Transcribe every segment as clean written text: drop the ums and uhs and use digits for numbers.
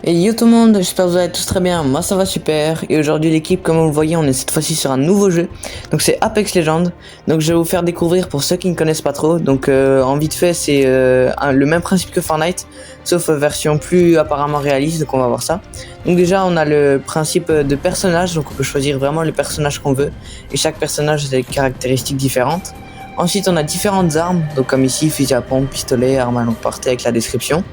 Et yo tout le monde, j'espère que vous allez tous très bien, moi ça va super. Et aujourd'hui l'équipe, comme vous le voyez, on est cette fois-ci sur un nouveau jeu. Donc c'est Apex Legends. Donc je vais vous faire découvrir pour ceux qui ne connaissent pas trop. Donc en vite fait c'est le même principe que Fortnite, sauf version plus apparemment réaliste, donc on va voir ça. Donc déjà on a le principe de personnage, donc on peut choisir vraiment le personnage qu'on veut. Et chaque personnage a des caractéristiques différentes. Ensuite on a différentes armes, donc comme ici fusil à pompe, pistolet, arme à longue portée avec la description.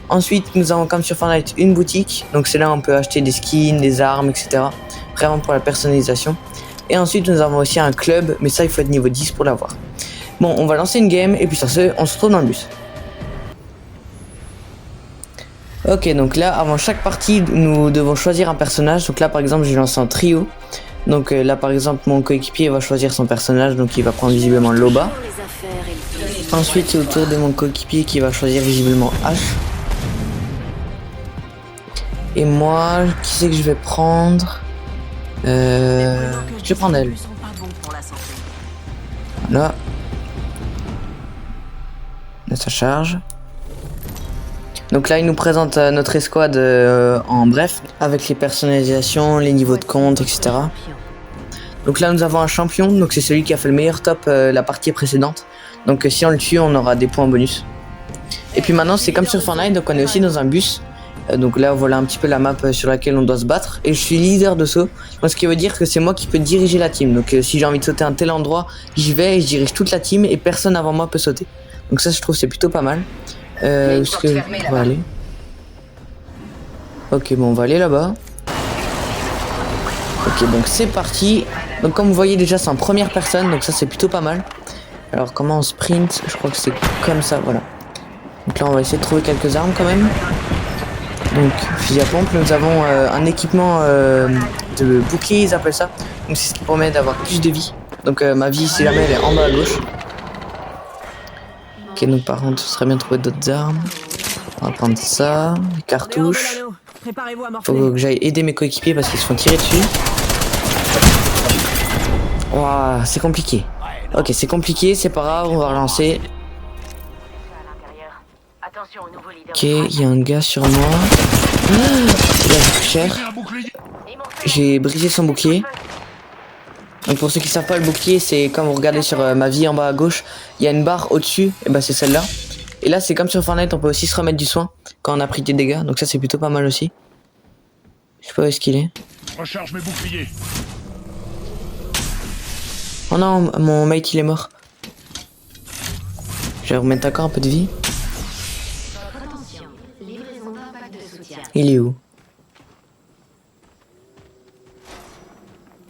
Ensuite, nous avons comme sur Fortnite une boutique, donc c'est là où on peut acheter des skins, des armes, etc. Vraiment pour la personnalisation. Et ensuite, nous avons aussi un club, mais ça, il faut être niveau 10 pour l'avoir. Bon, on va lancer une game, et puis sur ce, on se retrouve dans le bus. Ok, donc là, avant chaque partie, nous devons choisir un personnage. Donc là, par exemple, j'ai lancé un trio. Donc là, par exemple, mon coéquipier va choisir son personnage, donc il va prendre visiblement Loba. Ensuite, c'est au tour de mon coéquipier qui va choisir visiblement H. Et moi, qui c'est que je vais prendre Je vais prendre elle. Voilà. Là, ça charge. Donc là, il nous présente notre escouade en bref, avec les personnalisations, les niveaux de compte, etc. Donc là, nous avons un champion, donc c'est celui qui a fait le meilleur top la partie précédente. Donc si on le tue, on aura des points bonus. Et puis maintenant, c'est comme sur Fortnite, donc on est aussi dans un bus. Donc là voilà un petit peu la map sur laquelle on doit se battre. Et je suis leader de saut, donc ce qui veut dire que c'est moi qui peux diriger la team. Donc si j'ai envie de sauter à un tel endroit, j'y vais et je dirige toute la team et personne avant moi peut sauter. Donc ça je trouve c'est plutôt pas mal. Où est-ce que on va aller? Ok, bon on va aller là-bas. Ok, donc c'est parti. Donc comme vous voyez déjà c'est en première personne, donc ça c'est plutôt pas mal. Alors comment on sprint? Je crois que c'est comme ça, voilà. Donc là on va essayer de trouver quelques armes quand même. Donc fusil à pompe, nous avons un équipement de bouclier, ils appellent ça. Donc c'est ce qui permet d'avoir plus de vie. Donc ma vie si jamais elle est en bas à gauche. Ok, donc par contre ce serait bien de trouver d'autres armes. On va prendre ça, les cartouches. Faut que j'aille aider mes coéquipiers parce qu'ils se font tirer dessus. Ouah, c'est compliqué. Ok, c'est compliqué, c'est pas grave, on va relancer. Ok, il y a un gars sur moi. Il a pris cher. J'ai brisé son bouclier. Donc pour ceux qui savent pas, le bouclier c'est comme vous regardez sur ma vie en bas à gauche, il y a une barre au-dessus, et bah c'est celle-là. Et là c'est comme sur Fortnite, on peut aussi se remettre du soin quand on a pris des dégâts, donc ça c'est plutôt pas mal aussi. Je sais pas où est-ce qu'il est. Recharge mes boucliers. Oh non, mon mate il est mort. Je vais remettre encore un peu de vie. Il est où?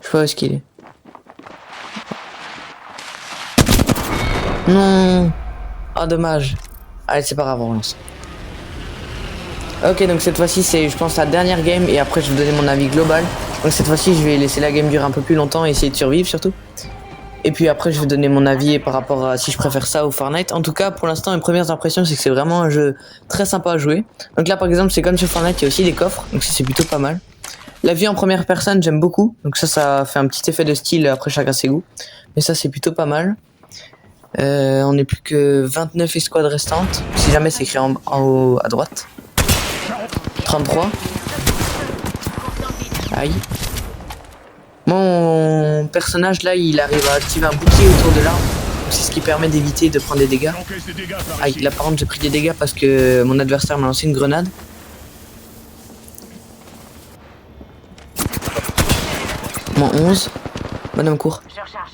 Je sais pas où est-ce qu'il est. Non. Ah dommage. Allez c'est pas grave, on relance. Ok, donc cette fois-ci c'est je pense la dernière game et après je vais vous donner mon avis global. Donc cette fois-ci je vais laisser la game durer un peu plus longtemps et essayer de survivre surtout. Et puis après je vais donner mon avis par rapport à si je préfère ça ou Fortnite. En tout cas pour l'instant mes premières impressions c'est que c'est vraiment un jeu très sympa à jouer. Donc là par exemple c'est comme sur Fortnite, il y a aussi des coffres, donc ça c'est plutôt pas mal. La vie en première personne j'aime beaucoup, donc ça fait un petit effet de style après chacun ses goûts. Mais ça c'est plutôt pas mal. On n'est plus que 29 escouades restantes. Si jamais c'est écrit en haut à droite. 33. Aïe. Mon personnage là il arrive à activer un bouclier autour de l'arme. C'est ce qui permet d'éviter de prendre des dégâts. Aïe, là par contre j'ai pris des dégâts parce que mon adversaire m'a lancé une grenade. Mon 11. Madame court. Je recharge.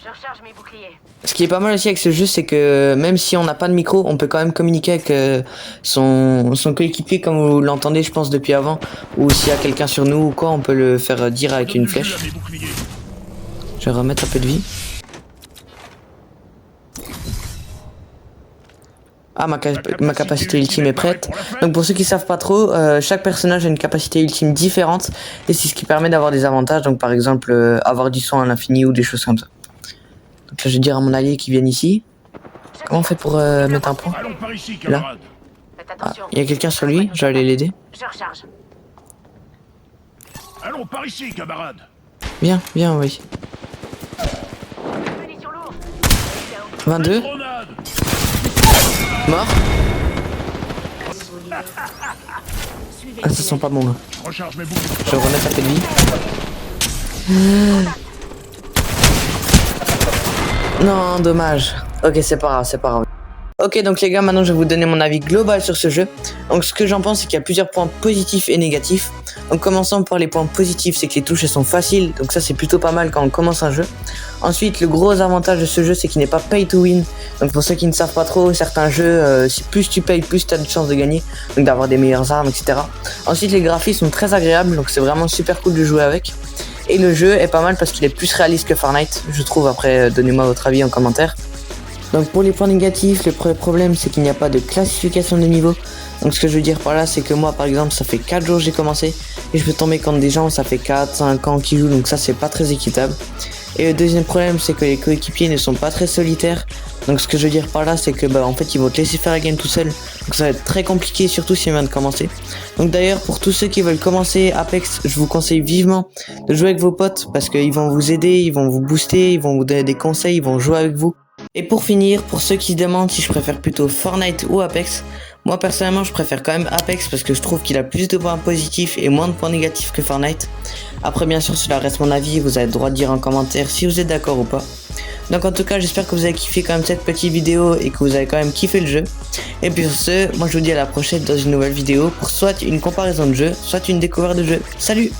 Je recharge mes boucliers. Ce qui est pas mal aussi avec ce jeu, c'est que même si on n'a pas de micro, on peut quand même communiquer avec son coéquipier comme vous l'entendez, je pense, depuis avant. Ou s'il y a quelqu'un sur nous ou quoi, on peut le faire dire avec une flèche. Je vais remettre un peu de vie. Ah, ma capacité ultime est prête. Donc pour ceux qui savent pas trop, chaque personnage a une capacité ultime différente. Et c'est ce qui permet d'avoir des avantages. Donc par exemple, avoir du soin à l'infini ou des choses comme ça. Donc là je vais dire à mon allié qui vienne ici. Comment on fait pour mettre un point? Là. Ah, il y a quelqu'un sur lui, je vais aller l'aider. Je recharge. Allons par ici, camarade. Viens, viens, oui. 22. Mort. Ah, ça sent pas bon là. Je recharge mes boucliers. Je vais remettre un peu de vie. Non, dommage. Ok, c'est pas grave, c'est pas grave. Ok, donc les gars, maintenant je vais vous donner mon avis global sur ce jeu. Donc ce que j'en pense, c'est qu'il y a plusieurs points positifs et négatifs. Donc commençons par les points positifs, c'est que les touches elles sont faciles. Donc ça c'est plutôt pas mal quand on commence un jeu. Ensuite, le gros avantage de ce jeu, c'est qu'il n'est pas pay to win. Donc pour ceux qui ne savent pas trop, certains jeux, si plus tu payes, plus tu as de chances de gagner. Donc d'avoir des meilleures armes, etc. Ensuite, les graphismes sont très agréables, donc c'est vraiment super cool de jouer avec. Et le jeu est pas mal parce qu'il est plus réaliste que Fortnite, je trouve. Après, donnez-moi votre avis en commentaire. Donc pour les points négatifs, le premier problème c'est qu'il n'y a pas de classification de niveau. Donc ce que je veux dire par là, c'est que moi par exemple ça fait 4 jours que j'ai commencé et je peux tomber contre des gens, ça fait 4-5 ans qui jouent, donc ça c'est pas très équitable. Et le deuxième problème c'est que les coéquipiers ne sont pas très solitaires. Donc ce que je veux dire par là, c'est que en fait ils vont te laisser faire la game tout seul. Donc ça va être très compliqué, surtout si on vient de commencer. Donc d'ailleurs pour tous ceux qui veulent commencer Apex, je vous conseille vivement de jouer avec vos potes parce qu'ils vont vous aider, ils vont vous booster, ils vont vous donner des conseils, ils vont jouer avec vous. Et pour finir, pour ceux qui se demandent si je préfère plutôt Fortnite ou Apex, moi personnellement je préfère quand même Apex parce que je trouve qu'il a plus de points positifs et moins de points négatifs que Fortnite. Après bien sûr cela reste mon avis, vous avez le droit de dire en commentaire si vous êtes d'accord ou pas. Donc en tout cas j'espère que vous avez kiffé quand même cette petite vidéo et que vous avez quand même kiffé le jeu. Et puis sur ce, moi je vous dis à la prochaine dans une nouvelle vidéo pour soit une comparaison de jeu, soit une découverte de jeu. Salut!